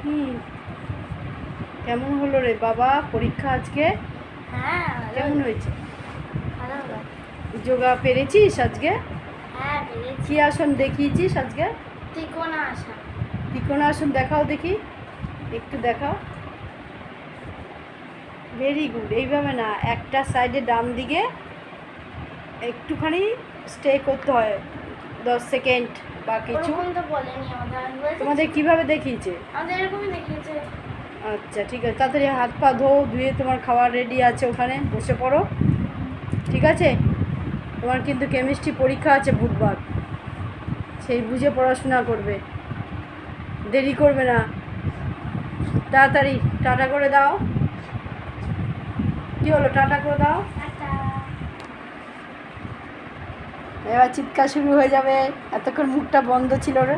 হুম, কেমন হলো রে বাবা পরীক্ষা আজকে? হ্যাঁ কেমন হয়েছে? ভালো হলো। যোগা পেরেছিস আজকে? হ্যাঁ পেরেছি। কি আসন দেখিয়েছিস আজকে? ত্রিকোণা আসা। ত্রিকোণাসন দেখাও দেখি, একটু দেখাও। Very good. এইভাবে না, একটা সাইডে ডান দিকে একটুখানি স্টে করতে হয় 10 সেকেন্ড বা কিছু। ওরকম তো বলেনি আমাদের, আমি বলেছি তোমাদের কিভাবে দেখিয়েছে? আমাদের এরকমই দেখিয়েছে। আচ্ছা ঠিক আছে, তাড়াতাড়ি হাত পা ধুয়ে তোমার খাবার রেডি আছে, ওখানে বসে পড়ো। ঠিক আছে, তোমার কিন্তু কেমিস্ট্রি পরীক্ষা আছে বুধবার, সেই বুঝে পড়াশোনা করবে, দেরি করবে না। তাড়াতাড়ি টাটা করে দাও। কি হলো, টাটা করে দাও। টাটা। এবার চিৎকার শুরু হয়ে যাবে, এতক্ষণ মুখটা বন্ধ ছিল রে।